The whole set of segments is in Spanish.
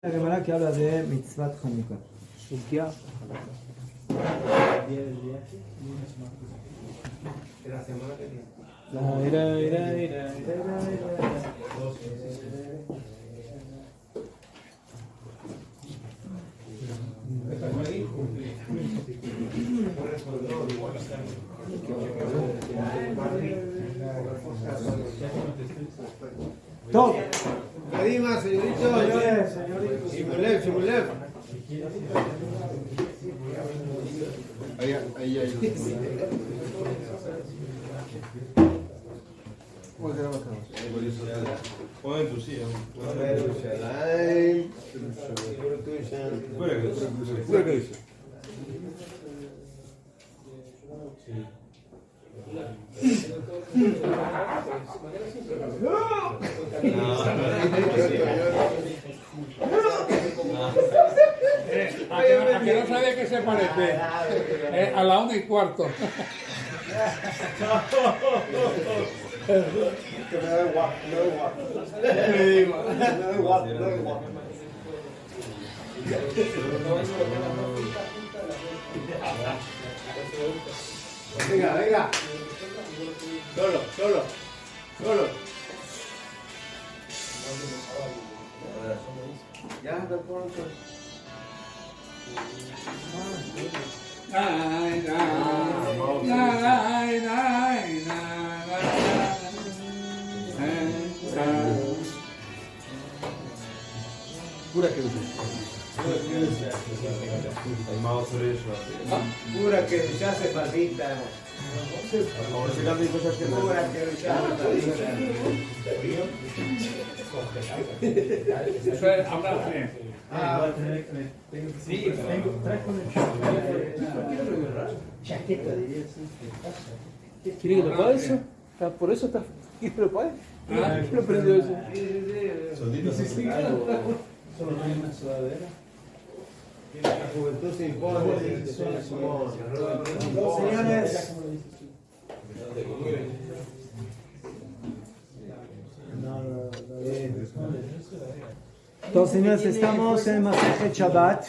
La Gemara que habla de Mitzvat Hanukkah. Sugya. Top. Kadima, señorito. Shimulev, Shimulev. Ahí. Pon en tu silla. A que no sabe qué se parece. A la 1:15. Que me da igual, me da igual. Venga. Solo. Ya, te pronto. Pura que Pura que ya se palpita. Pura que ya Eso es hablar bien. Sí, trae con el chaqueta, diría así. ¿Quiere que lo pague eso? ¿Por eso está? ¿Quiere que lo pague? ¿Quién lo prendió eso? Solo hay una sudadera. La juventud se impone. Señores, entonces, señores, estamos en Masejet Shabbat.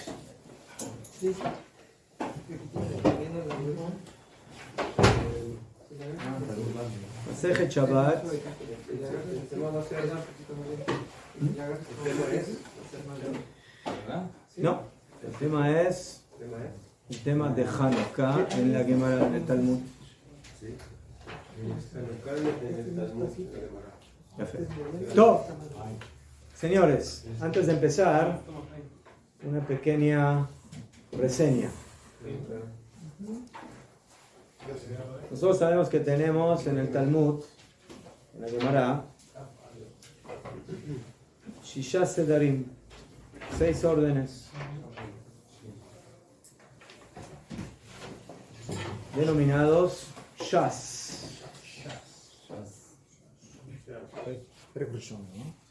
Masejet Shabbat. No, el tema es el tema de Hanukkah en la Gemara del Talmud. Perfecto. Señores, antes de empezar, una pequeña reseña. Nosotros sabemos que tenemos en el Talmud, en la Gemara, Shisha Sedarim, 6 órdenes, denominados Shas.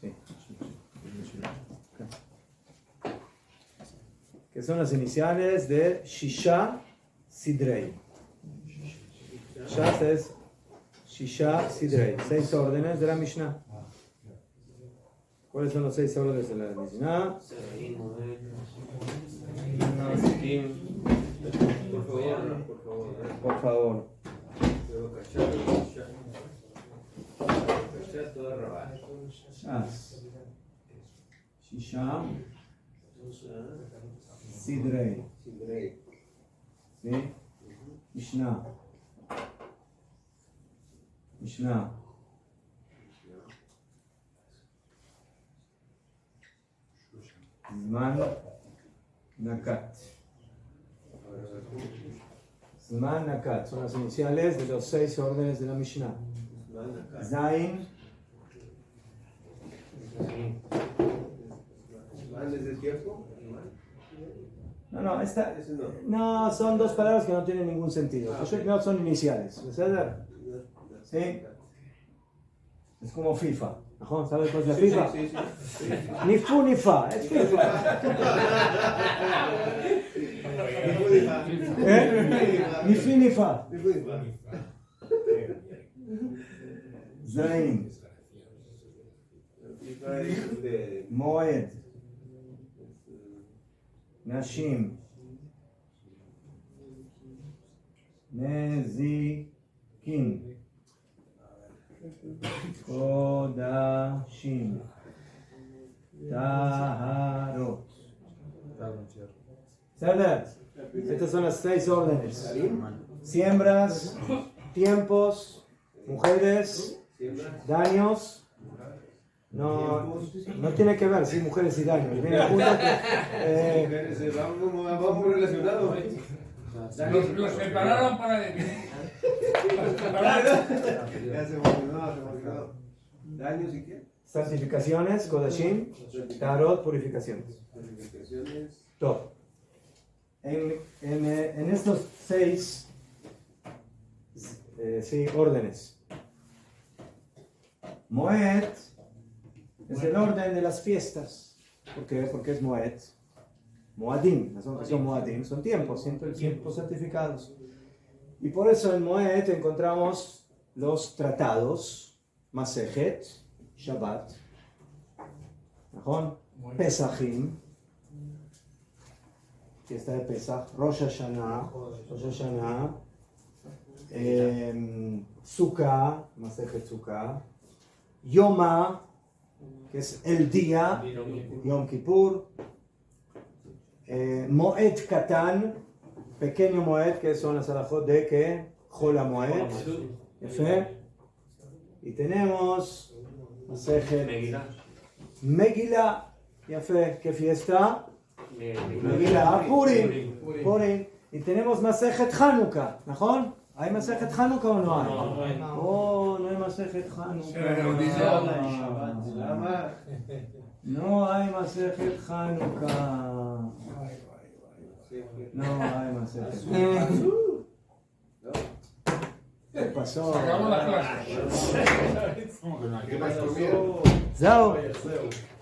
Sí. Que son las iniciales de Shisha Sidrei. Shas es Shisha Sidrei, 6 órdenes de la Mishnah. ¿Cuáles son los 6 órdenes de la Mishnah? Por favor. Shas, Shisha, Sidrei, ¿sí? Mishnah, Zman, Nakat. Zman, Nakat son las iniciales de los 6 órdenes de la Mishnah. Zain, ¿Desde el tiempo? No, son 2 palabras que no tienen ningún sentido. No son iniciales. ¿Sí? Es como FIFA. ¿Sabes cuál es la FIFA? Sí. Ni fu ni fa, es FIFA. Ni fi ni fa. Zain, Moed, Nashim. Nezikin. Kodashim. Taharot. ¿Sabes? Estas son las 6 órdenes. Siembras, tiempos, mujeres, daños. No tiene que ver, sí, mujeres y daños. Viene junto Vamos relacionados. Los separaron para definir. Ya se volvió. ¿Daños y qué? santificaciones, Kodashim, Tarot, purificaciones. Todo. En estos 6 órdenes. Moed es el orden de las fiestas. ¿Por qué? Porque es Moed. Moadim, son Moadim, son tiempos santificados. Y por eso en Moed encontramos los tratados, Masejet, Shabbat, Pesachim, fiesta de Pesach, Rosh Hashanah, Sukkah, Masejet Sukkah, Yoma, que es el día, Yom Kippur, Moed Katan, pequeño Moed, que son las alajot de que Chol HaMoed, y tenemos Megillah, ¿qué fiesta? Megillah, Purim, y tenemos Masejet Hanukkah, ¿no? ¿Hay Masejet Hanukkah o no hay? No hay Masejet Hanukkah. No hay Masejet Hanukkah. No hay Masejet Hanukkah. ¿Qué pasó? Acabamos la clase. ¿Qué más comieron? Zao.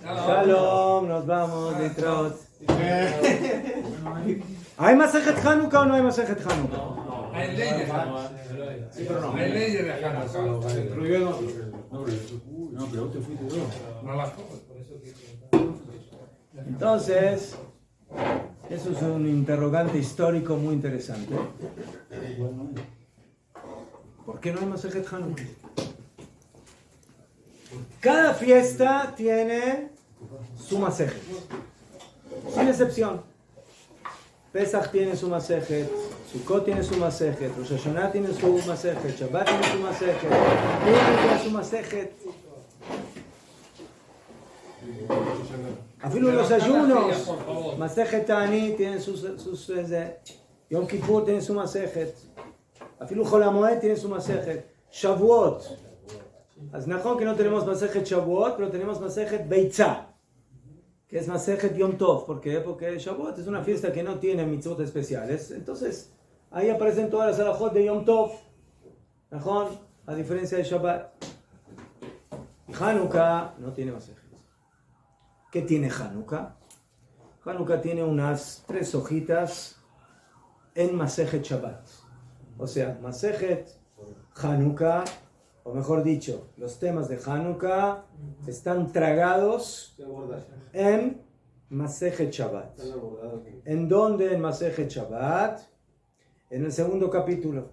Shalom, nos vamos, Litrot. ¿Hay Masejet Hanukkah o no hay Masejet Hanukkah? Hay leyes. Hay leyes de Hanukkah. No, pero vos te fuiste yo. No las Entonces, eso es un interrogante histórico muy interesante. ¿Por qué no hay Masejet Hanukkah? Cada fiesta tiene su Masejet, sin excepción. Pesach tiene su Masejet, Sukkot tiene su Masejet, Rosh Hashanah tiene su Masejet, Shabbat tiene su Masejet, Purim tiene su Masejet. Afilo los ayunos, Masejet Ta'anit tiene sus Yom Kippur tiene su Masejet, Afilo Chol HaMoed tiene su Masejet, Shavuot. Es mejor que no tenemos Masejet Shavuot, pero tenemos Masejet Beitzah, que es Masejet Yom Tov. ¿Por qué? Porque Shavuot es una fiesta que no tiene mitzvot especiales. Entonces, ahí aparecen todas las alajot de Yom Tov, ¿no? A diferencia de Shabbat. Hanukkah no tiene Masejet. ¿Qué tiene Hanukkah? Hanukkah tiene unas 3 hojitas en Masejet Shabbat. O sea, Masejet Hanukkah, o mejor dicho, los temas de Hanukkah están tragados en Masejet Shabbat. ¿En dónde en Masejet Shabbat? En el segundo capítulo.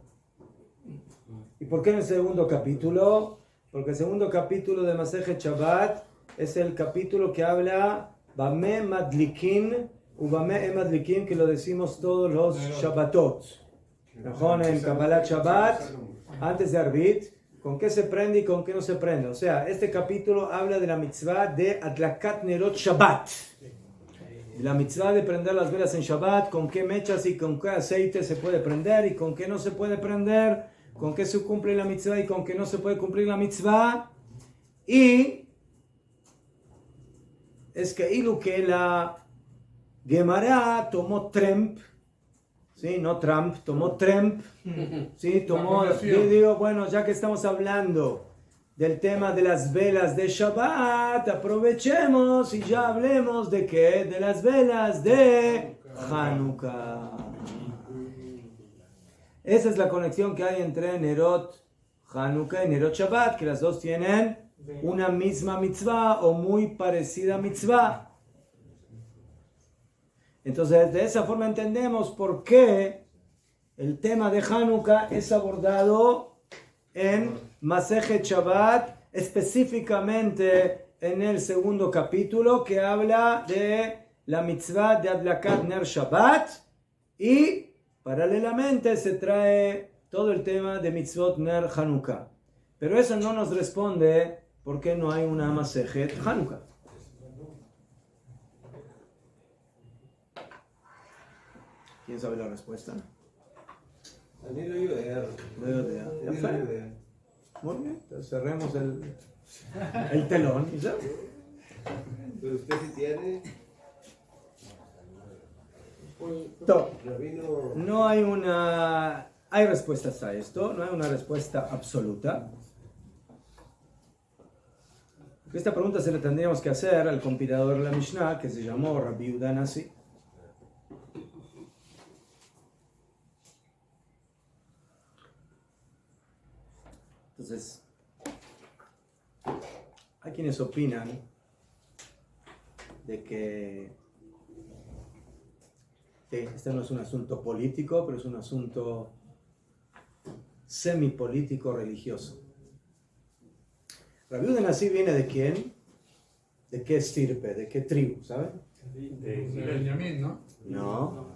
¿Y por qué en el segundo capítulo? Porque el segundo capítulo de Masejet Shabbat es el capítulo que habla Bame Madlikin, Ubame Madlikin, que lo decimos todos los Shabbatot. En Kabbalah Shabbat, antes de Arbit, con qué se prende y con qué no se prende. O sea, este capítulo habla de la mitzvah de Adlakat Nerot Shabbat. La mitzvah de prender las velas en Shabbat, con qué mechas y con qué aceite se puede prender y con qué no se puede prender, con qué se cumple la mitzvah y con qué no se puede cumplir la mitzvah. Y es que la Gemara tomó Tremp, ¿sí? No Trump, tomó Trump, ¿sí? Tomó, digo, bueno, ya que estamos hablando del tema de las velas de Shabbat, aprovechemos y ya hablemos de qué, de las velas de Hanukkah. Esa es la conexión que hay entre Nerot Hanukkah y Nerot Shabbat, que las dos tienen una misma mitzvah o muy parecida mitzvah. Entonces, de esa forma entendemos por qué el tema de Hanukkah es abordado en Masejet Shabbat, específicamente en el segundo capítulo que habla de la mitzvah de Adlakat Ner Shabbat, y paralelamente se trae todo el tema de mitzvot Ner Hanukkah. Pero eso no nos responde por qué no hay una Masejet Hanukkah. ¿Quién sabe la respuesta? אני לא יודע. No יודע. אני לא יודע. Muy bien, entonces cerremos el telón y ya. Pero usted sí tiene, Todo. Rabino. No hay una... Hay respuestas a esto, no hay una respuesta absoluta. Esta pregunta se la tendríamos que hacer al compilador de la Mishnah, que se llamó Rabbi Yehuda Nasi. Entonces, hay quienes opinan de que este no es un asunto político, pero es un asunto semipolítico religioso. Rabbi Yehuda Nasi viene de quién? ¿De qué estirpe? ¿De qué tribu? ¿Saben? De Benjamín, ¿no? No.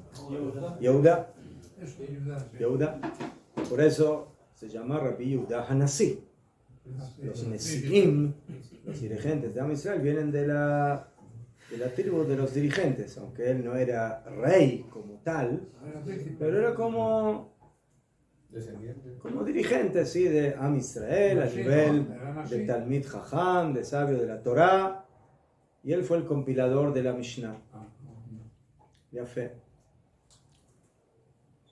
Yehuda. Eso, Yehuda, sí. Yehuda. Por eso se llama Rabbi Yehuda Hanasi. Los Nesiim, los dirigentes de Am Israel, vienen de la tribu de los dirigentes, aunque él no era rey como tal, pero era como dirigente, sí, de Am Israel, a nivel de Talmid Jajam, de sabio de la Torá, y él fue el compilador de la Mishnah. Ya fe.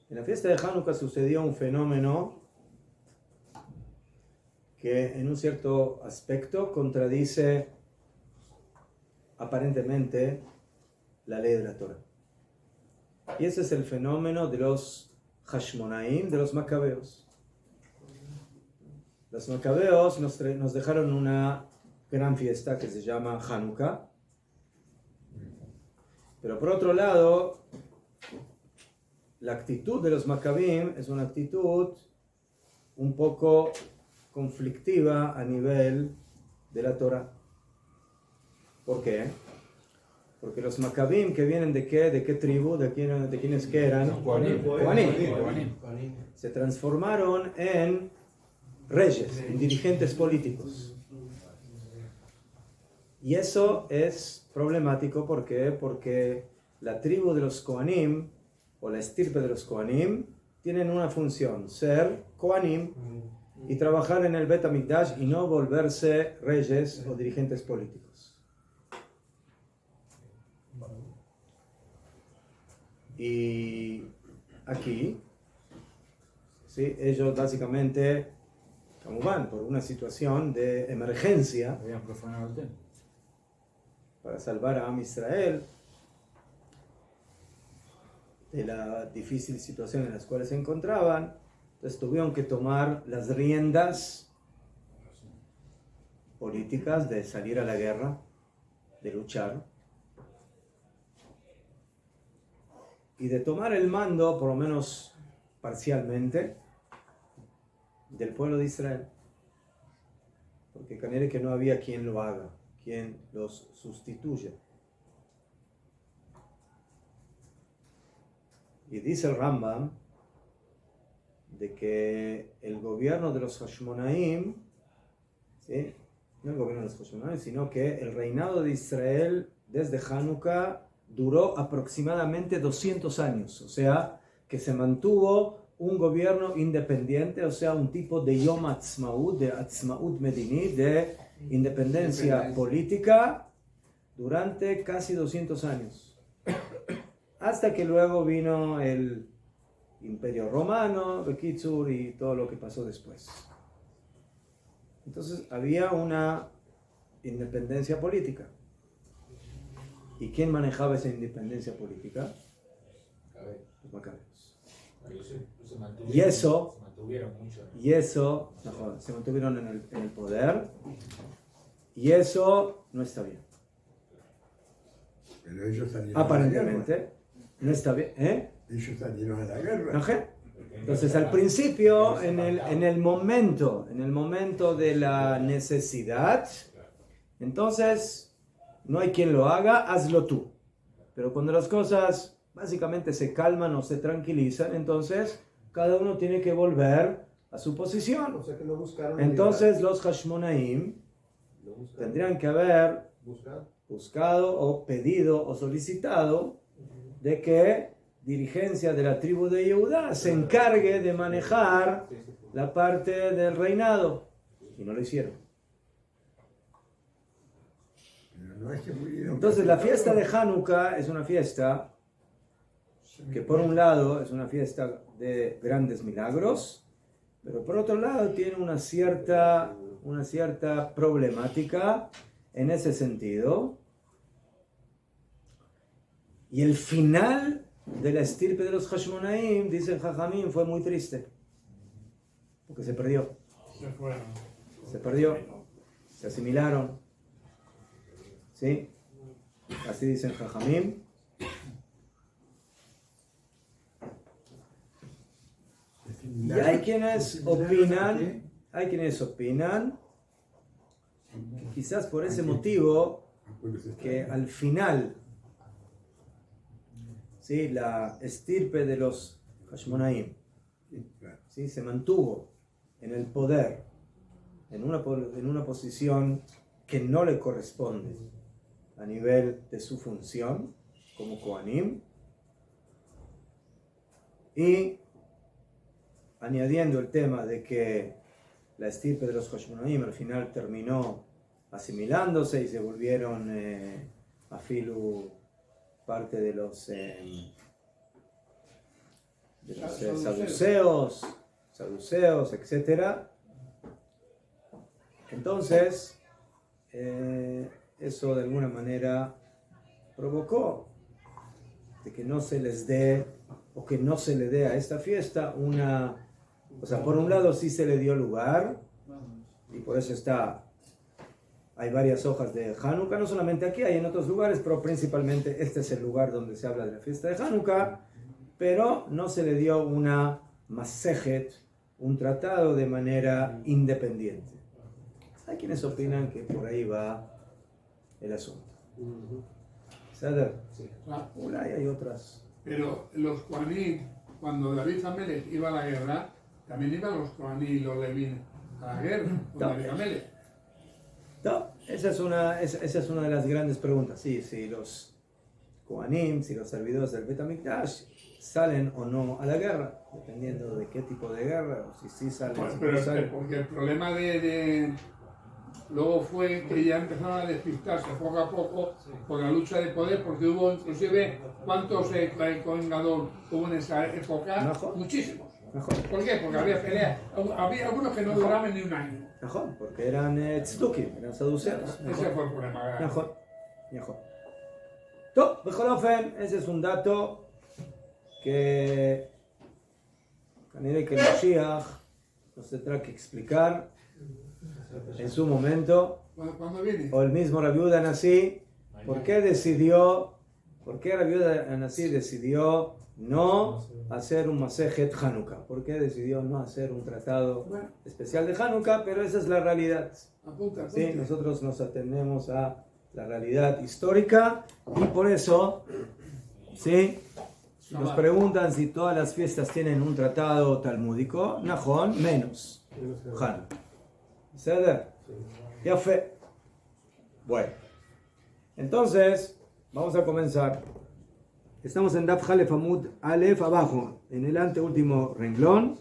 En la fiesta de Hanukkah sucedió un fenómeno que en un cierto aspecto contradice aparentemente la ley de la Torah. Y ese es el fenómeno de los Hashmonaim, de los Macabeos. Los Macabeos nos dejaron una gran fiesta que se llama Hanukkah. Pero por otro lado, la actitud de los Maccabim es una actitud un poco conflictiva a nivel de la Torah. ¿Por qué? Porque los Maccabim, que vienen de qué tribu, de quiénes que eran, Kohanim, se transformaron en reyes, en dirigentes políticos. Y eso es problemático, ¿por qué? Porque la tribu de los Kohanim, o la estirpe de los Kohanim, tienen una función, ser Kohanim y trabajar en el Bet HaMikdash y no volverse reyes o dirigentes políticos. Y aquí, ¿sí? Ellos básicamente, como van por una situación de emergencia, Habían profanado el templo. para salvar a Am Israel de la difícil situación en la cual se encontraban, entonces tuvieron que tomar las riendas políticas de salir a la guerra, de luchar, y de tomar el mando, por lo menos parcialmente, del pueblo de Israel. Porque canere que no había quien lo haga, quien los sustituya. Y dice el Rambam de que el gobierno de los Hashmonaim, ¿sí? No el gobierno de los Hashmonaim, sino que el reinado de Israel desde Hanukkah duró aproximadamente 200 años, o sea, que se mantuvo un gobierno independiente, o sea, un tipo de Yom Ha'atzmaut, de Atzmaut Medini, de independencia política, durante casi 200 años. Hasta que luego vino el Imperio Romano, Bekitsur, y todo lo que pasó después. Entonces había una independencia política. ¿Y quién manejaba esa independencia política? Los macabeos. Y eso, se mantuvieron en el poder, y eso no está bien. Pero ellos salieron Aparentemente, no está bien. Ellos salieron a la guerra. Ajá. Entonces al principio, en el momento de la necesidad, entonces no hay quien lo haga, hazlo tú. Pero cuando las cosas básicamente se calman o se tranquilizan, entonces cada uno tiene que volver a su posición. O sea que no buscaron Entonces los Hashmonaim tendrían que haber buscado o pedido o solicitado de que dirigencia de la tribu de Yehudá se encargue de manejar la parte del reinado. Y no lo hicieron. Pero no es que murieron. Entonces la fiesta de Hanukkah es una fiesta que por un lado es una fiesta de grandes milagros, pero por otro lado tiene una cierta problemática en ese sentido. Y el final de la estirpe de los Hashmonaim, dicen Jajamim, fue muy triste. Porque se perdió. Se fueron. Se perdió. Se asimilaron. ¿Sí? Así dicen Jajamim. Y hay quienes opinan, que quizás por ese motivo, que al final, ¿sí?, la estirpe de los Hashmonaim, ¿sí?, se mantuvo en el poder, en una posición que no le corresponde a nivel de su función como Kohanim, y añadiendo el tema de que la estirpe de los Hashmonaim al final terminó asimilándose y se volvieron afilu parte de los saduceos, etc. Entonces, eso de alguna manera provocó de que no se les dé, o que no se le dé a esta fiesta o sea, por un lado sí se le dio lugar, y por eso hay varias hojas de Hanukkah, no solamente aquí, hay en otros lugares, pero principalmente este es el lugar donde se habla de la fiesta de Hanukkah, pero no se le dio una masejet, un tratado de manera independiente. Hay quienes opinan que por ahí va el asunto. ¿Sabes? Hay otras. Pero los Kohanim, cuando David Amelech iba a la guerra, también iban los Kohanim y los Levin a la guerra con David Amelech. No, esa es una de las grandes preguntas. Sí, si los Kohanim, si los servidores del Bet HaMikdash salen o no a la guerra, dependiendo de qué tipo de guerra, o si sí salen. Pues, si pero no salen. porque el problema luego fue que ya empezaron a despistarse poco a poco por la lucha de poder, porque hubo inclusive, ¿cuántos Kohen Gadol hubo en esa época? Mejor. Muchísimos. Mejor. ¿Por qué? Porque había peleas. Había algunos que no duraban ni un año. Mejor, porque eran tzdukim, eran saduceos. Ese fue el problema. Mejor. Top, Bejolofen, ese es un dato que el Mashiach nos tendrá que explicar en su momento, ¿Cuándo viene? o el mismo Rabbi Yehuda Anasí, ¿por qué Rabbi Yehuda Anasí decidió no hacer un Masejet Hanukkah? ¿Por qué decidió no hacer un tratado especial de Hanukkah? Pero esa es la realidad. Apunta. Sí, nosotros nos atendemos a la realidad histórica y por eso, ¿sí?, nos preguntan si todas las fiestas tienen un tratado talmúdico. Najón, menos Hanukkah. ¿Ceder? Ya fe. Bueno, entonces vamos a comenzar. Estamos en Daf Halef Amud Alef, abajo, en el anteúltimo renglón.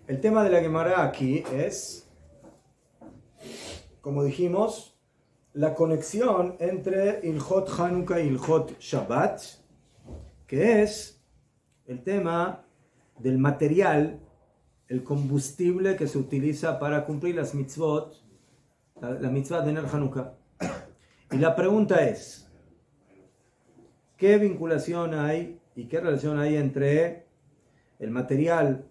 El tema de la Gemara aquí es, como dijimos, la conexión entre Ilhot Hanukkah y Ilhot Shabbat, que es el tema del material, el combustible que se utiliza para cumplir las mitzvot, la mitzvah de Ner Hanukkah. Y la pregunta es, ¿qué vinculación hay y qué relación hay entre el material,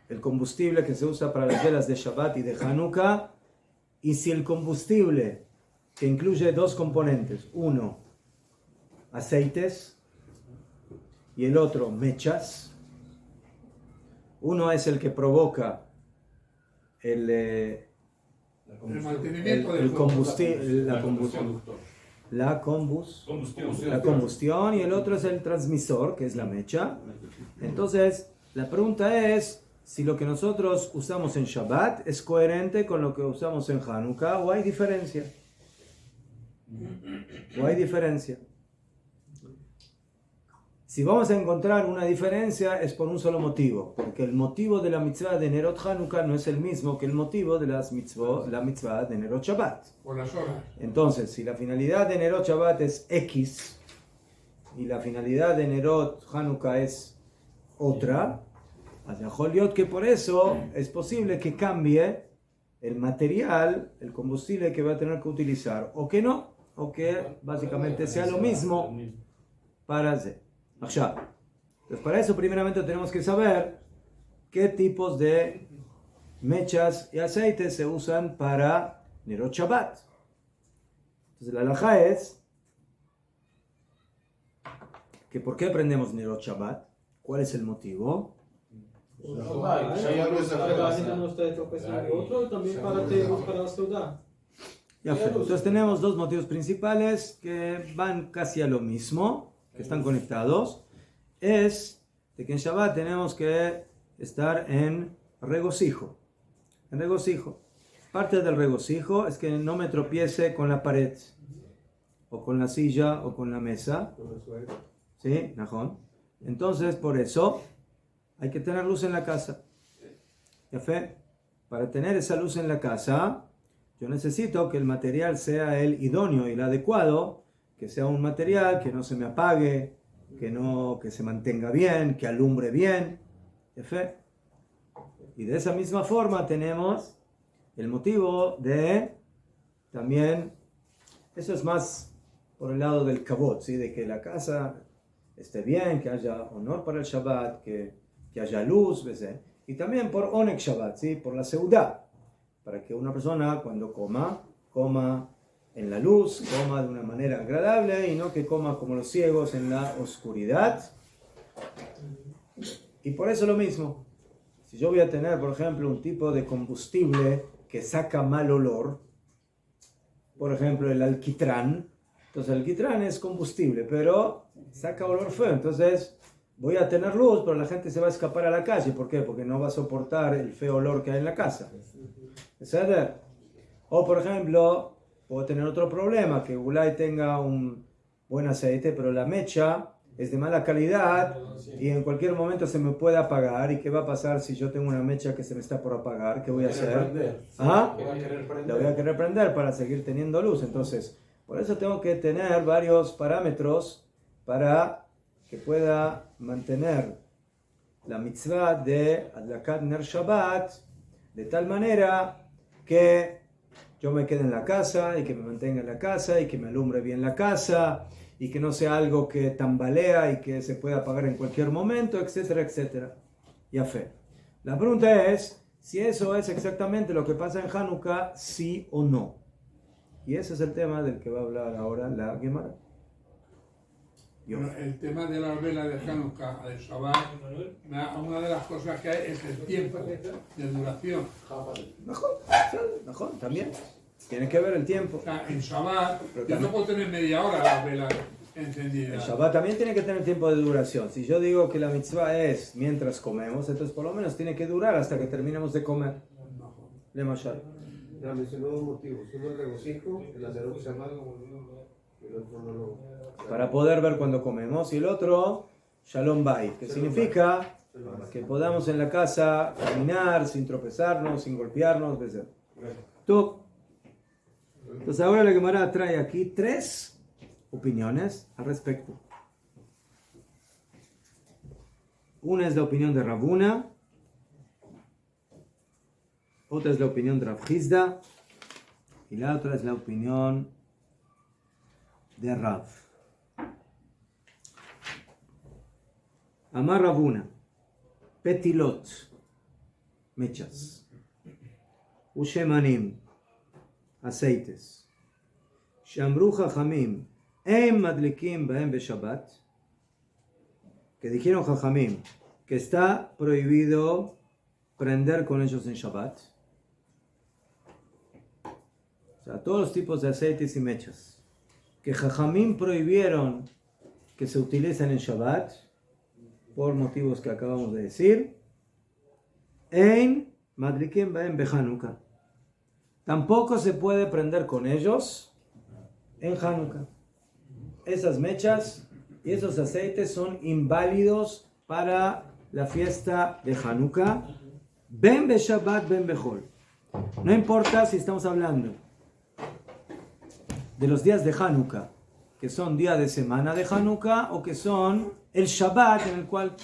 el combustible que se usa para las velas de Shabbat y de Hanukkah, y si el combustible, que incluye dos componentes, uno, aceites y el otro mechas. Uno es el que provoca el mantenimiento del el fuego. combustible, la combustión, y el otro es el transmisor, que es la mecha. Entonces, la pregunta es si lo que nosotros usamos en Shabbat es coherente con lo que usamos en Hanukkah o hay diferencia. Si vamos a encontrar una diferencia es por un solo motivo, porque el motivo de la mitzvah de Nerot Hanukkah no es el mismo que el motivo de la mitzvah de Nerot Shabbat. Por las horas. Entonces, si la finalidad de Nerot Shabbat es X y la finalidad de Nerot Hanukkah es otra, que por eso es posible que cambie el material, el combustible que va a tener que utilizar, o que no, o que básicamente sea lo mismo para hacer. Entonces, para eso primeramente tenemos que saber qué tipos de mechas y aceites se usan para Nerot Shabbat. Entonces la halajá es que ¿por qué aprendemos Nerot Shabbat? ¿Cuál es el motivo? Entonces tenemos dos motivos principales que van casi a lo mismo, que están conectados. Es de que en Shabbat tenemos que estar en regocijo. Parte del regocijo es que no me tropiece con la pared, o con la silla, o con la mesa. ¿Sí? Najón. Entonces, por eso hay que tener luz en la casa. ¿Ya? Para tener esa luz en la casa, yo necesito que el material sea el idóneo y el adecuado, que sea un material que no se me apague, que se mantenga bien, que alumbre bien. ¿Ya? Y de esa misma forma tenemos el motivo de también, eso es más por el lado del kavod, ¿sí? De que la casa esté bien, que haya honor para el Shabbat, que haya luz, ¿ves? Y también por Onek Shabbat, ¿sí? Por la seudá, para que una persona cuando coma en la luz, coma de una manera agradable y no que coma como los ciegos en la oscuridad. Y por eso lo mismo, si yo voy a tener, por ejemplo, un tipo de combustible que saca mal olor, por ejemplo el alquitrán, entonces el alquitrán es combustible, pero saca olor feo, entonces voy a tener luz, pero la gente se va a escapar a la calle. ¿Por qué? Porque no va a soportar el feo olor que hay en la casa. ¿Sabes? O por ejemplo, puedo tener otro problema, que Ulay tenga un buen aceite, pero la mecha es de mala calidad y en cualquier momento se me puede apagar. ¿Y qué va a pasar si yo tengo una mecha que se me está por apagar? ¿Qué voy a hacer? ¿Ah? La voy a querer prender para seguir teniendo luz. Entonces, por eso tengo que tener varios parámetros para que pueda mantener la mitzvah de Adlakat Ner Shabbat de tal manera que yo me quede en la casa y que me mantenga en la casa y que me alumbre bien la casa y que no sea algo que tambalea y que se pueda apagar en cualquier momento, etcétera, etcétera. Ya fe. La pregunta es si eso es exactamente lo que pasa en Hanukkah, sí o no. Y ese es el tema del que va a hablar ahora la Gemara. Bueno, el tema de las velas de Hanukkah, de Shabbat, una de las cosas que hay es el tiempo de duración. Mejor, también. Tiene que ver el tiempo. O sea, en Shabbat, yo no puedo tener media hora las velas encendidas. El Shabbat también tiene que tener tiempo de duración. Si yo digo que la mitzvah es mientras comemos, entonces por lo menos tiene que durar hasta que terminemos de comer. Le Mashal. Ya mencionó dos motivos. Uno el regocijo, el Nerot Shabbat, y el otro no lo... Para poder ver cuando comemos. Y el otro, Shalom Bayit, que significa que podamos en la casa caminar sin tropezarnos, sin golpearnos. Tú. Entonces ahora la Gemara trae aquí 3 opiniones al respecto. Una es la opinión de Rabuna, otra es la opinión de Rav Hizda y la otra es la opinión de Rav. Amar Rabuna, petilot, mechas, ushemanim, aceites, shamru chachamim, Ein madlikim bahem beshabbat, que dijeron Jajamim, que está prohibido prender con ellos en Shabbat. O sea, todos los tipos de aceites y mechas que Jajamim prohibieron que se utilicen en Shabbat, por motivos que acabamos de decir. Ein madlikim bahem beHanukkah. Tampoco se puede prender con ellos en Hanukkah. Esas mechas y esos aceites son inválidos para la fiesta de Hanukkah. Ben beShabbat, ben beHol. No importa si estamos hablando de los días de Hanukkah, que son días de semana de Hanukkah, o que son el Shabbat en el cual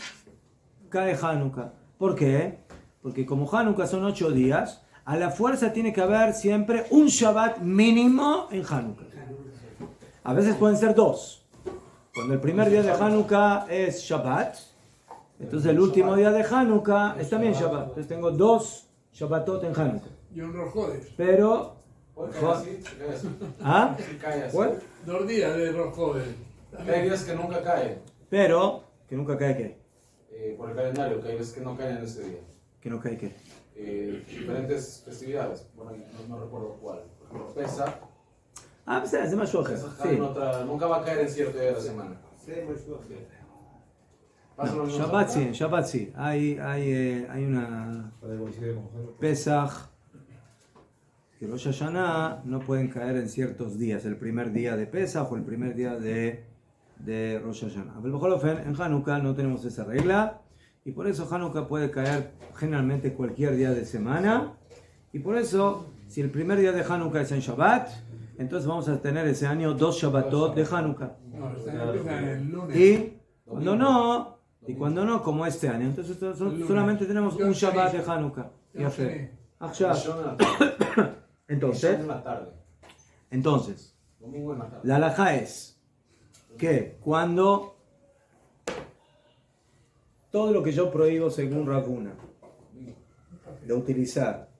cae Hanukkah. ¿Por qué? Porque como Hanukkah son 8 días, a la fuerza tiene que haber siempre un Shabbat mínimo en Hanukkah. A veces pueden ser 2. Cuando el primer día de Hanukkah es Shabbat, entonces el último día de Hanukkah es también Shabbat. Entonces tengo 2 Shabbatot en Hanukkah. Y un Rojodes. Pero... ¿Ah? ¿Cuál? 2 días de Rojodes. Hay días que nunca caen. Pero... ¿Que nunca cae qué? Por el calendario, que hay días que no caen en ese día. ¿Que no cae qué? Diferentes festividades. Bueno, no recuerdo cuál. Por ejemplo, Pesach. Ah, pues es más suave. Sí. Nunca va a caer en cierto día de la semana. Shabbat sí. Hay una Pesach que Rosh Hashanah no pueden caer en ciertos días. El primer día de Pesach o el primer día de Rosh Hashanah. Pero en Hanukkah no tenemos esa regla. Y por eso Hanukkah puede caer generalmente cualquier día de semana. Y por eso, si el primer día de Hanukkah es en Shabbat, entonces vamos a tener ese año 2 Shabbatot de Hanukkah. No, empiezan el lunes. Y cuando no, como este año. Entonces solamente tenemos un Shabbat de Hanukkah. Entonces, la halajá es que cuando todo lo que yo prohíbo según Rav Huna de utilizar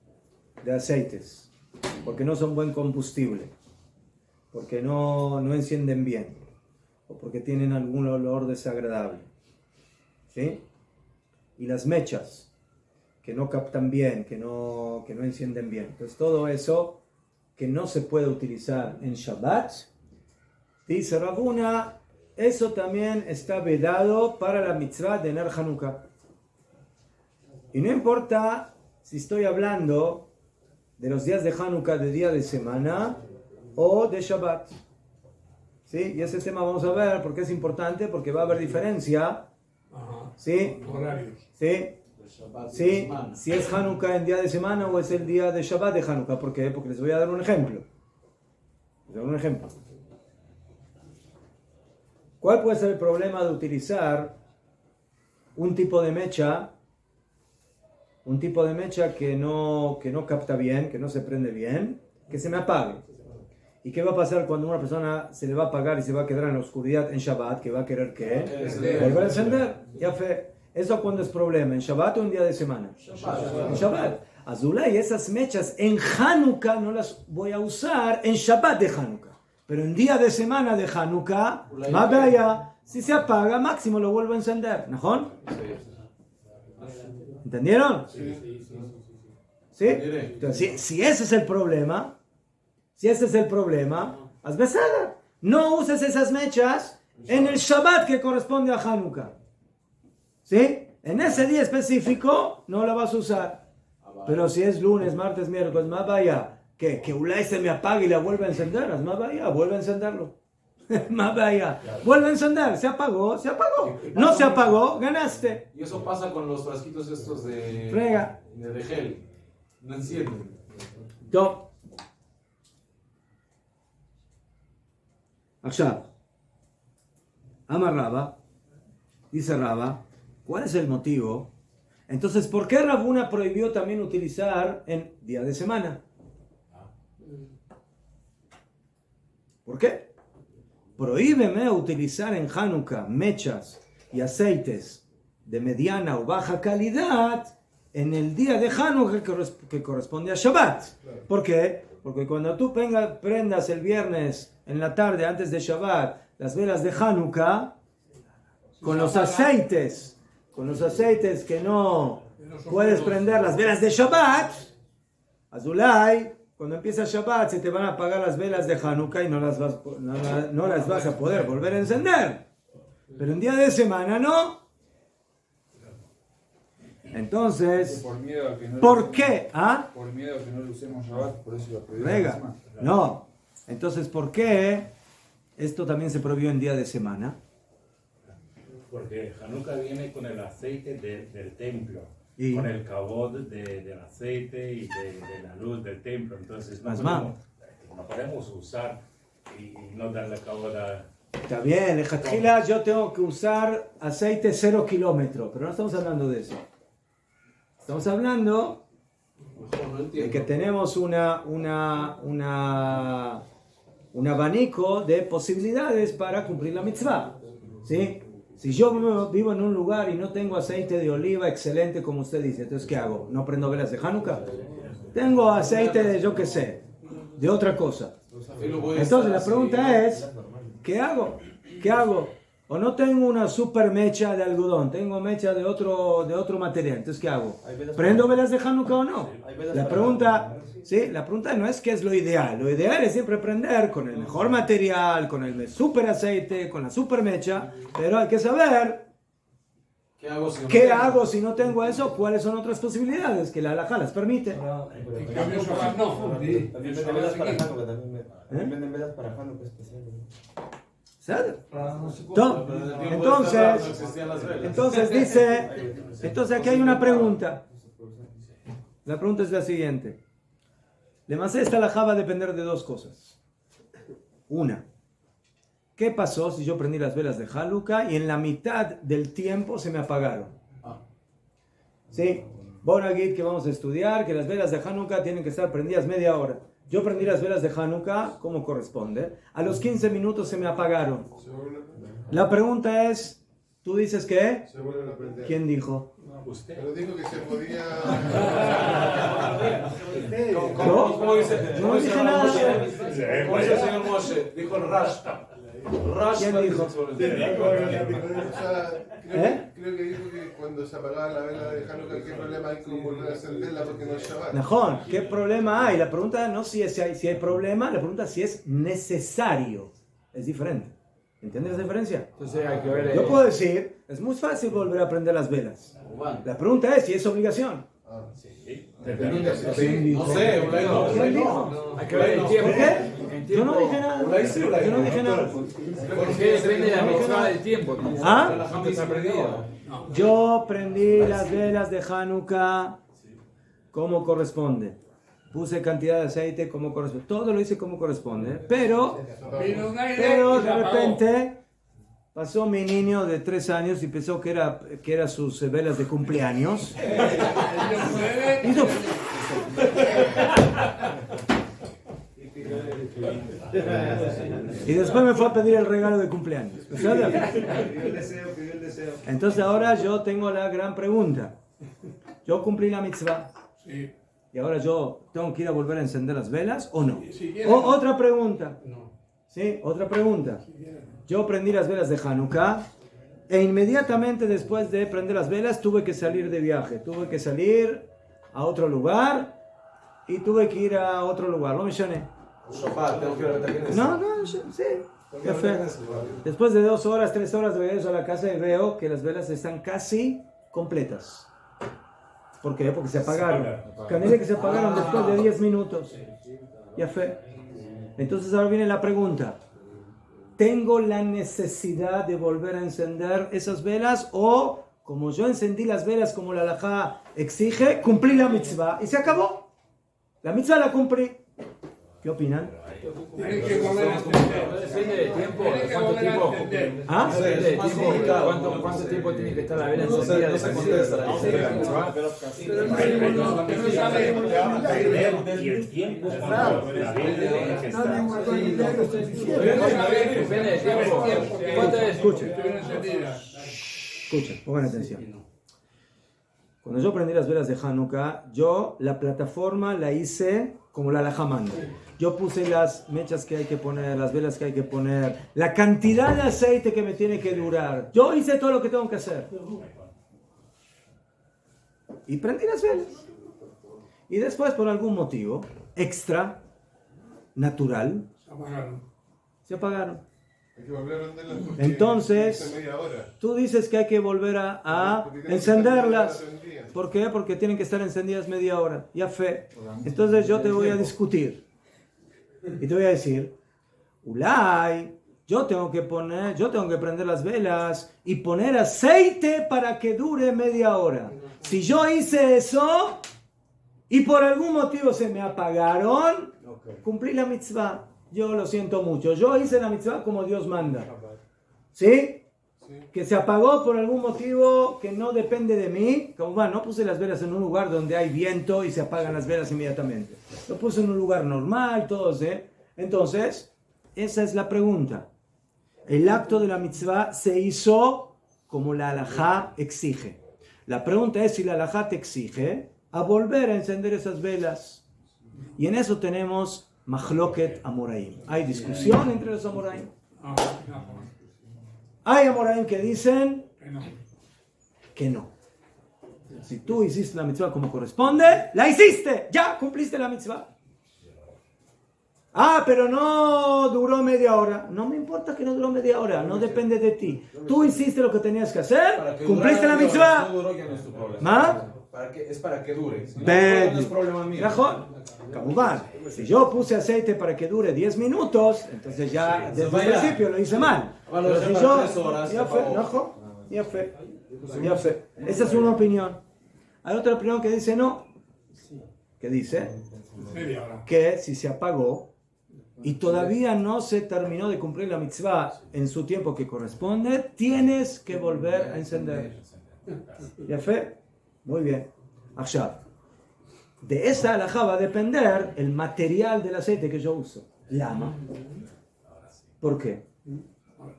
de aceites, porque no son buen combustible, porque no encienden bien, o porque tienen algún olor desagradable, ¿sí? Y las mechas, que no captan bien, que no encienden bien. Entonces todo eso que no se puede utilizar en Shabbat, dice Rav Huna, eso también está vedado para la mitzvah de Ner Hanukkah. Y no importa si estoy hablando de los días de Hanukkah, de día de semana o de Shabbat. ¿Sí? Y ese tema vamos a ver porque es importante, porque va a haber diferencia. ¿Sí? Horarios. ¿Sí? ¿Sí? Si es Hanukkah en día de semana o es el día de Shabbat de Hanukkah. ¿Por qué? Porque les voy a dar un ejemplo. ¿Cuál puede ser el problema de utilizar un tipo de mecha que no capta bien, que no se prende bien, que se me apague? ¿Y qué va a pasar cuando una persona se le va a apagar y se va a quedar en la oscuridad en Shabbat? ¿Que va a querer qué? Volver a encender. Ya fe. ¿Eso cuándo es problema? ¿En Shabbat o en día de semana? En Shabbat. Azulay, esas mechas en Hanukkah no las voy a usar en Shabbat de Hanukkah. Pero en día de semana de Hanukkah, más allá, si se apaga, máximo lo vuelvo a encender. ¿No? ¿Entendieron? ¿Sí? Entonces, si ese es el problema, haz besada. No uses esas mechas en el Shabbat que corresponde a Hanukkah. ¿Sí? En ese día específico no la vas a usar. Pero si es lunes, martes, miércoles, más vaya, que Ulay se me apague y la vuelve a encender, más vaya, vuelve a encenderlo. Más vaya, vuelve a encender, se apagó. No se apagó, ganaste. Y eso pasa con los frasquitos estos de gel. No encienden. טוב. עכשיו, Amar Raba, dice Raba, ¿cuál es el motivo? Entonces, ¿por qué Rav Huna prohibió también utilizar en día de semana? ¿Por qué? Prohíbeme utilizar en Hanukkah mechas y aceites de mediana o baja calidad en el día de Hanukkah que corresponde a Shabbat. ¿Por qué? Porque cuando tú prendas el viernes en la tarde, antes de Shabbat, las velas de Hanukkah, con los aceites que no puedes prender las velas de Shabbat, Azulay, cuando empieza Shabbat se te van a apagar las velas de Hanukkah y no las vas a poder volver a encender. Pero en día de semana no. Entonces, ¿por qué? ¿Ah? Por miedo a que no lo usemos Shabbat, por eso lo prohibimos. Venga, no. Entonces, ¿por qué esto también se prohibió en día de semana? Porque Hanukkah viene con el aceite del templo, ¿Y? con el cabot del aceite y de la luz del templo. Entonces no podemos usar y no darle cabot a... Está bien, Ejatjila, yo tengo que usar aceite 0 kilómetros, pero no estamos hablando de eso. Estamos hablando de que tenemos un abanico de posibilidades para cumplir la mitzvah. ¿Sí? Si yo vivo en un lugar y no tengo aceite de oliva excelente, como usted dice, entonces ¿qué hago? ¿No prendo velas de Hanukkah? Tengo aceite de, yo qué sé, de otra cosa. Entonces la pregunta es, ¿qué hago? ¿Qué hago? O no tengo una super mecha de algodón, tengo mecha de otro material. Entonces, ¿qué hago? ¿Prendo velas de Hanukkah o no? La pregunta no es qué es lo ideal. Lo ideal es siempre prender con el mejor material, con el super aceite, con la super mecha. Pero hay que saber ¿qué hago si no tengo eso? ¿Cuáles son otras posibilidades que la halajá las permite? En cambio, Shabbat no. También venden velas para Hanukkah, también venden velas para Hanukkah especiales. Entonces aquí hay una pregunta. La pregunta es la siguiente. Lemacé, esta halajá va a depender de dos cosas. Una, ¿qué pasó si yo prendí las velas de Hanukkah y en la mitad del tiempo se me apagaron? Sí, Bonagit, que vamos a estudiar, que las velas de Hanukkah tienen que estar prendidas media hora. Yo prendí las velas de Hanukkah como corresponde. A los 15 minutos se me apagaron. La pregunta es, ¿tú dices qué? Se vuelven a prender. ¿Quién dijo? ¿Usted? Pero dijo que se podía... ¿Yo? No dije nada. ¿Cómo dice el señor Moshe? Dijo el Rash. ¿Quién dijo? Creo que dijo que cuando se apagaba la vela de Hanukkah, ¿qué problema hay con volver a encenderla porque no es Shabbat? Najón, ¿qué problema hay? La pregunta no si hay problema, la pregunta es si es necesario. Es diferente. ¿Entiendes la diferencia? Entonces hay que ver. Yo puedo decir, es muy fácil volver a prender las velas. La pregunta es si es obligación. No sé, ¿Quién dijo? Hay que ver el tiempo. ¿Por qué? Yo no dije nada. Yo no dije nada. Porque depende de la mitzvah del tiempo. ¿Ah? La gente está prendida. Yo prendí las velas de Hanukkah como corresponde. Puse cantidad de aceite como corresponde. Todo lo hice como corresponde. Pero de repente pasó mi niño de 3 años y pensó que era sus velas de cumpleaños. Hizo... Y después me fue a pedir el regalo de cumpleaños. Pidió el deseo. Entonces ahora yo tengo la gran pregunta. Yo cumplí la mitzvah. Sí. Y ahora yo tengo que ir a volver a encender las velas o no. Si quieren, Otra pregunta. ¿Sí? Otra pregunta. Yo prendí las velas de Hanukkah e inmediatamente después de prender las velas tuve que salir de viaje. Tuve que salir a otro lugar y tuve que ir a otro lugar. ¿Lo mencioné? No, sí. Qué feo. Después de 2 horas, 3 horas de regreso a la casa y veo que las velas están casi completas. ¿Por qué? Porque se apagaron. Canela que se apagaron después de 10 minutos. Ya fue. Entonces ahora viene la pregunta. ¿Tengo la necesidad de volver a encender esas velas? O, como yo encendí las velas como la halajá exige, cumplí la mitzvah y se acabó. La mitzvah la cumplí. ¿Qué opinan? tienen que volver a entender. Depende del tiempo. Tienen que ¿Cuánto volver a tiempo? entender. ¿Ah? Depende del tiempo. ¿Cuánto tiempo tiene que estar la vela encendida? Y el tiempo cuando la vela tiene que estar. Depende del tiempo. ¿Cuánto es? Escuchen, pongan atención. Cuando yo prendí las velas de Hanukkah, yo la plataforma la hice como la halajá manda. Yo puse las mechas que hay que poner, las velas que hay que poner, la cantidad de aceite que me tiene que durar. Yo hice todo lo que tengo que hacer. Y prendí las velas. Y después, por algún motivo extra, natural, se apagaron. Hay que volver a prenderlas porque Entonces, hace media hora. tú dices que hay que volver a encenderlas. ¿Por qué? Porque tienen que estar encendidas media hora. Ya fe. Entonces yo te voy a discutir. Y te voy a decir, Ulay, yo tengo que prender las velas y poner aceite para que dure media hora. Si yo hice eso y por algún motivo se me apagaron, cumplí la mitzvah. Yo lo siento mucho. Yo hice la mitzvah como Dios manda. ¿Sí? Que se apagó por algún motivo que no depende de mí. Como va, no puse las velas en un lugar donde hay viento y se apagan las velas inmediatamente. Lo puse en un lugar normal, todos, ¿eh? Entonces, esa es la pregunta. El acto de la mitzvah se hizo como la halajá exige. La pregunta es si la halajá te exige a volver a encender esas velas. Y en eso tenemos Mahloket Amoraim. Hay discusión entre los Amoraim. Hay Amoraim que dicen que no. Si tú hiciste la mitzvah como corresponde, la hiciste. Ya cumpliste la mitzvah. Pero no duró media hora. No me importa que no duró media hora. No depende de ti. Tú hiciste lo que tenías que hacer. Cumpliste la mitzvah. Es para que dure. Si no es problema mío. Si yo puse aceite para que dure 10 minutos, entonces ya desde el principio lo hice mal. Pero si yo, ya fe. Esa es una opinión. Hay otra opinión que dice no. Que dice que si se apagó y todavía no se terminó de cumplir la mitzvah en su tiempo que corresponde, tienes que volver a encender. ¿Ya fe? Muy bien. Ahora, de esa halajá va a depender el material del aceite que yo uso. ¿Llama? ¿Por qué?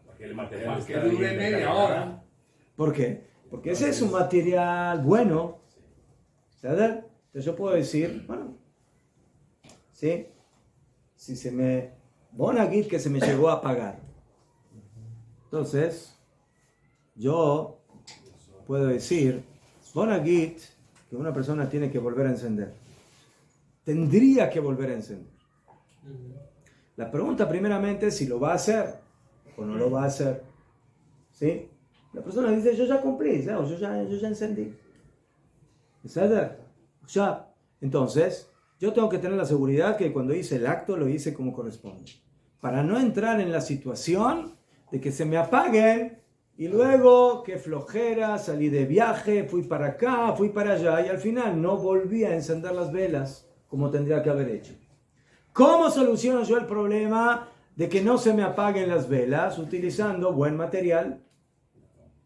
Porque el material que dure media hora. ¿Por qué? Porque ese es un material bueno. ¿Sabes? Entonces yo puedo decir, bueno, ¿sí? Si se me... Bonagit que se me llegó a apagar. Entonces, yo puedo decir, Bonagit, que una persona tiene que volver a encender. Tendría que volver a encender. La pregunta primeramente es si lo va a hacer o no lo va a hacer. ¿Sí? La persona dice, yo ya cumplí, yo ya encendí. Ya. Entonces, yo tengo que tener la seguridad que cuando hice el acto lo hice como corresponde. Para no entrar en la situación de que se me apaguen y luego, qué flojera, salí de viaje, fui para acá, fui para allá y al final no volví a encender las velas como tendría que haber hecho. ¿Cómo soluciono yo el problema de que no se me apaguen las velas? Utilizando buen material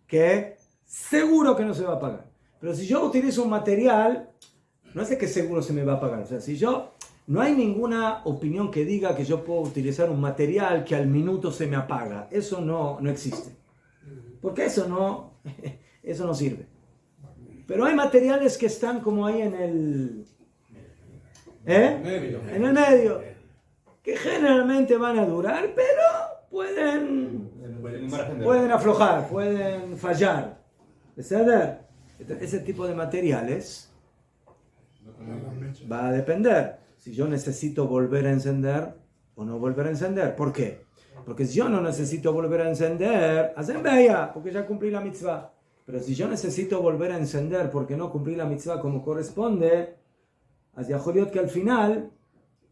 que seguro que no se va a apagar. Pero si yo utilizo un material, no es de que seguro se me va a apagar. O sea, si yo... No hay ninguna opinión que diga que yo puedo utilizar un material que al minuto se me apaga. Eso no existe. Porque eso no sirve. Pero hay materiales que están como ahí en el medio, que generalmente van a durar, pero pueden aflojar, pueden fallar. Ese tipo de materiales va a depender si yo necesito volver a encender o no volver a encender. ¿Por qué? Porque si yo no necesito volver a encender, hacen bella, porque ya cumplí la mitzvah. Pero si yo necesito volver a encender porque no cumplí la mitzvah como corresponde, hacia Joliot que al final,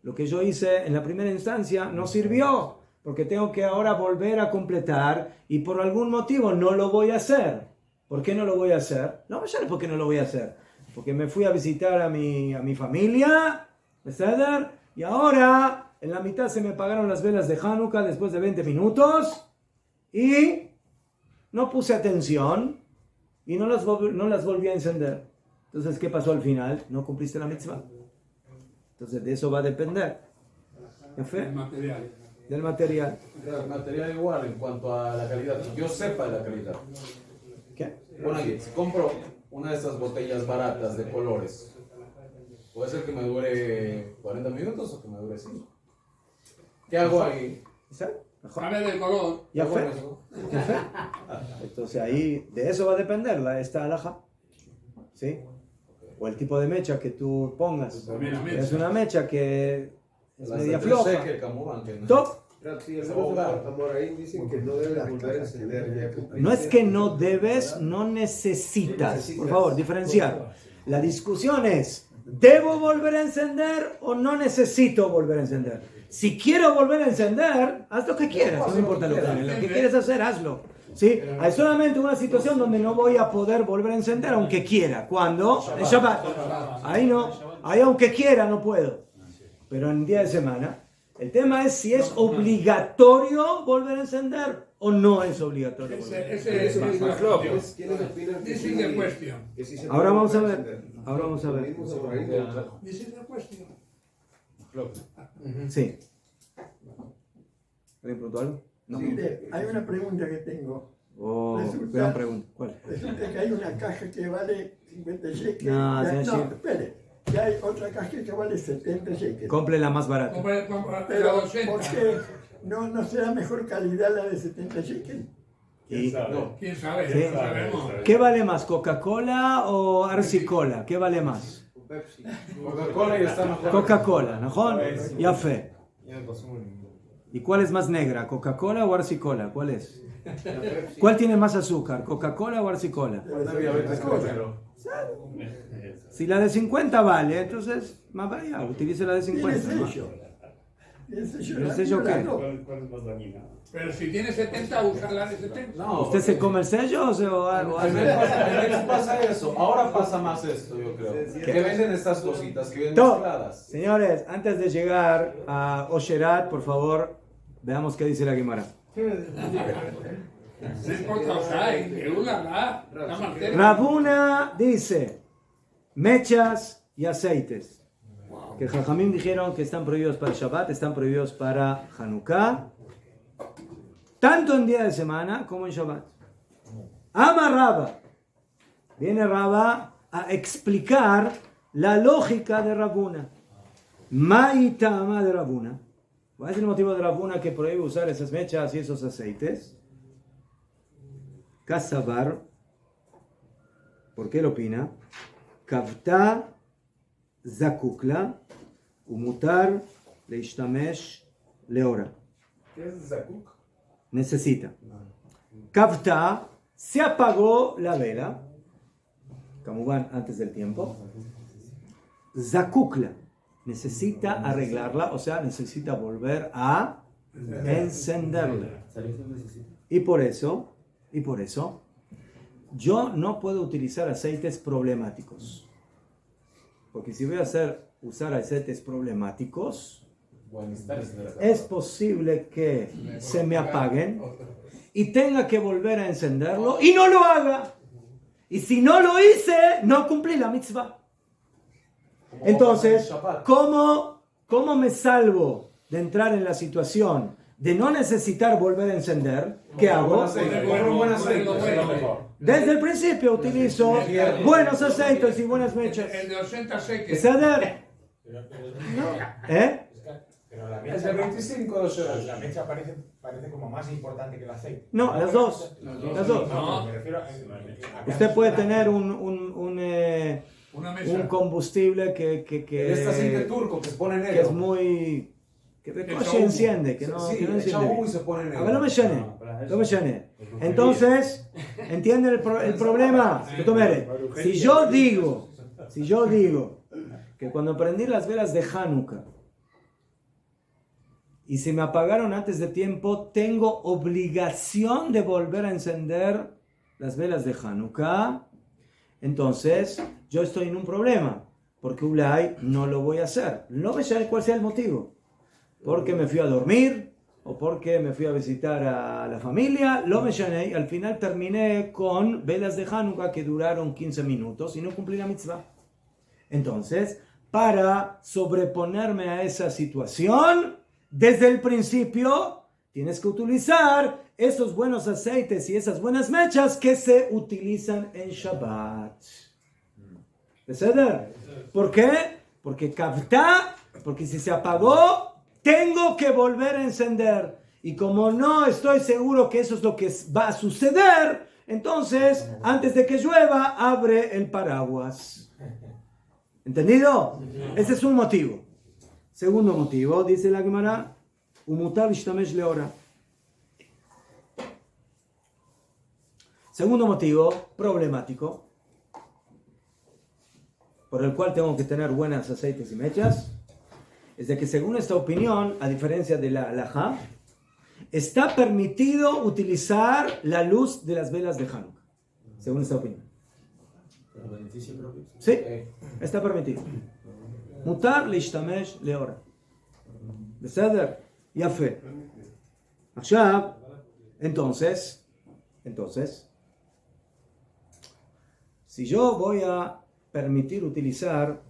lo que yo hice en la primera instancia no sirvió, porque tengo que ahora volver a completar y por algún motivo no lo voy a hacer. ¿Por qué no lo voy a hacer? No, ya no porque no lo voy a hacer. Porque me fui a visitar a mi familia, ¿verdad? Y ahora... En la mitad se me apagaron las velas de Hanukkah después de 20 minutos y no puse atención y no las volví a encender. Entonces, ¿qué pasó al final? No cumpliste la mitzvah. Entonces, de eso va a depender. ¿Qué fe? Del material. El material igual en cuanto a la calidad. Yo sepa de la calidad. ¿Qué? Bueno, si compro una de estas botellas baratas de colores Puede ser que me dure 40 minutos o que me dure 5. ¿Qué hago ahí? Cambia de color. Ya ¿Qué hago fue. con eso? Entonces ahí, de eso va a depender esta alhaja. ¿Sí? O el tipo de mecha que tú pongas. Es una mecha que es Las media de floja. Sé que el Camuban, que no. Top. Si el amor ahí dicen que no debe volver a encender. Ya cumpliste. No es que no debes, no necesitas. Por favor, diferenciar. La discusión es, ¿debo volver a encender o no necesito volver a encender? Si quiero volver a encender, haz lo que quieras, no me importa lo que quieres hacer, hazlo. ¿Sí? Hay solamente una situación donde no voy a poder volver a encender aunque quiera. ¿Cuándo? En Shabbat. Ahí no. Ahí aunque quiera no puedo. Pero en día de semana. El tema es si es obligatorio volver a encender o no es obligatorio volver a encender. Ese es la cuestión. ¿Quiénes opinan que This is the question. que sí se Ahora puede vamos a volver ver. encender? Ahora vamos a ver. Lo mismo sobre ahí. This is the question. Sí. ¿Alguien preguntó algo? No. Mire, hay una pregunta que tengo. Oh, Resulta- gran pregunta. ¿Cuál? Resulta que hay una caja que vale 50 shekels. No, señor no, Shir. espere. Y hay otra caja que vale 70 shekels. Compre la más barata. Compra la Pero, 80. ¿por qué no será mejor calidad la de 70 shekels? Y- ¿Quién sabe? Sí. No sabemos. ¿Qué vale más, Coca-Cola o Arsi-Cola? ¿Qué vale más? Pepsi. Coca-Cola y está mejor. Coca-Cola, ¿no? Ya fe. Ya pasó un- ¿Y cuál es más negra, Coca-Cola o Arsi-Cola? ¿Cuál es? ¿Cuál tiene más azúcar, Coca-Cola o Arsi-Cola? ¿Cuánta diabetes primero? Si la de 50 vale, entonces más vaya, utilice la de Tiene 50. ¿no? sello. Tiene sello. ¿El sello qué? ¿Cuál es más dañina? Pero si tiene 70, usa la de 70. No, ¿Usted se come el sello o algo? En México pasa eso. Ahora pasa más esto, yo creo. Que venden estas cositas, que vienen Top. mezcladas. Señores, antes de llegar a Osherat, por favor, veamos qué dice la Gemara. No importa, o sea, que una la. Está más cerca. Rabuna dice, mechas y aceites. Que Jajamim dijeron que están prohibidos para Shabbat, están prohibidos para Hanukkah, tanto en día de semana como en Shabbat. Ama Raba. Viene Raba a explicar la lógica de Rabuna. Maitama de Rabuna. ¿Cuál es el motivo de Rabuna que prohíbe usar esas mechas y esos aceites? Kasabar. ¿Por qué lo opina? Kavta zakukla umutar leishtamesh leora. ¿Qué es Zakuk? Necesita. Kavta, se apagó la vela, como van antes del tiempo. Zakukla, necesita arreglarla, o sea, necesita volver a encenderla. Y por eso, yo no puedo utilizar aceites problemáticos. Porque si voy a usar aceites problemáticos, es posible que se me apaguen y tenga que volver a encenderlo y no lo haga. Y si no lo hice, no cumplí la mitzvah. Entonces, ¿cómo me salvo de entrar en la situación de no necesitar volver a encender? ¿Qué hago? Un buen aceite. Desde el principio utilizo buenos aceites y buenas mechas. El de 80 seques. ¿Ceder? ¿Eh? Pero la Es el 25 de Osherat. la mecha parece como más importante que el aceite. No, las dos. Las dos. No. Me refiero a Usted puede tener un Una mesa. combustible que Este aceite turco que se pone negro. que es muy... que de coche enciende, que no, Sí, que no echa enciende humo y bien. se pone negro. A ver, no me llene. No me llene. Entonces, ¿entienden el problema? Si yo digo que cuando prendí las velas de Hanukkah y se me apagaron antes de tiempo, tengo obligación de volver a encender las velas de Hanukkah, entonces yo estoy en un problema, porque Ulay no lo voy a hacer. No me sé cuál sea el motivo. Porque me fui a dormir, o porque me fui a visitar a la familia, lo me llené y al final terminé con velas de Hanukkah que duraron 15 minutos y no cumplí la mitzvah. Entonces, para sobreponerme a esa situación, desde el principio tienes que utilizar esos buenos aceites y esas buenas mechas que se utilizan en Shabbat. ¿Entendés? ¿Por qué? Porque capta, porque si se apagó, tengo que volver a encender. Y como no estoy seguro que eso es lo que va a suceder, entonces, antes de que llueva, abre el paraguas. ¿Entendido? Ese es un motivo. Segundo motivo, dice la Gemara, umutar ishtamesh leora. Segundo motivo, problemático, por el cual tengo que tener buenos aceites y mechas, es de que según esta opinión, a diferencia de la halajá, está permitido utilizar la luz de las velas de Hanukkah, según esta opinión. Sí, está permitido. Mutar leishtamesh leora. בסדר? יפה. עכשיו, entonces, si yo voy a permitir utilizar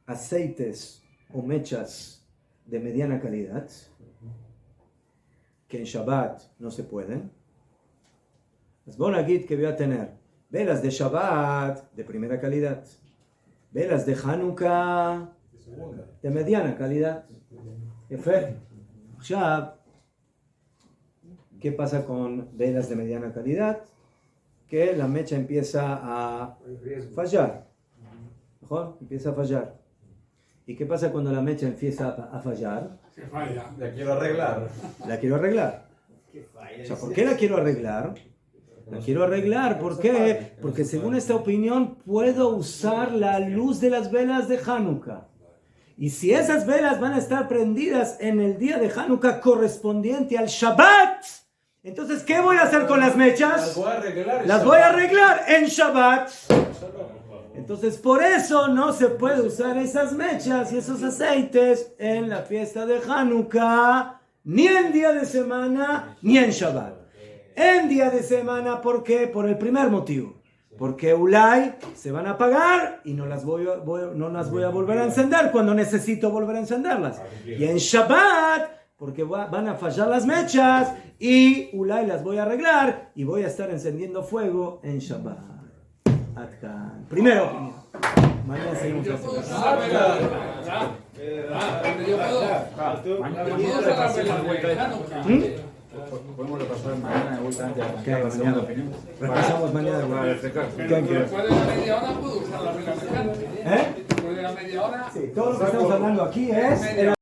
aceites o mechas de mediana calidad, que en Shabbat no se pueden, pues voy a decir que voy a tener velas de Shabbat de primera calidad, velas de Hanukkah de mediana calidad. יפה. עכשיו, ¿qué pasa con velas de mediana calidad? Que la mecha empieza a fallar. ¿Mejor? Empieza a fallar. ¿Y qué pasa cuando la mecha empieza a fallar? Se falla. La quiero arreglar. La quiero arreglar. O sea, ¿por qué la quiero arreglar? La quiero arreglar, ¿por qué? Porque según esta opinión puedo usar la luz de las velas de Hanukkah. Y si esas velas van a estar prendidas en el día de Hanukkah correspondiente al Shabbat, entonces, ¿qué voy a hacer con las mechas? Las voy a arreglar en Shabbat. Entonces, por eso no se puede usar esas mechas y esos aceites en la fiesta de Hanukkah, ni en día de semana, ni en Shabbat. En día de semana, ¿por qué? Por el primer motivo. Porque Ulay se van a apagar y no las voy a volver a encender cuando necesito volver a encenderlas. Y en Shabbat, porque van a fallar las mechas y Ulay las voy a arreglar y voy a estar encendiendo fuego en Shabbat. Atkan. Primero opinión. Mañana seguimos Yo puedo usar la vela de Hanukkah. Podemos repasar mañana de vuelta antes de la segunda opinión. Repasamos mañana. Después de la media hora puedo usar la vela de Hanukkah. ¿Eh? Después de la media hora. Sí, todo lo que estamos hablando aquí es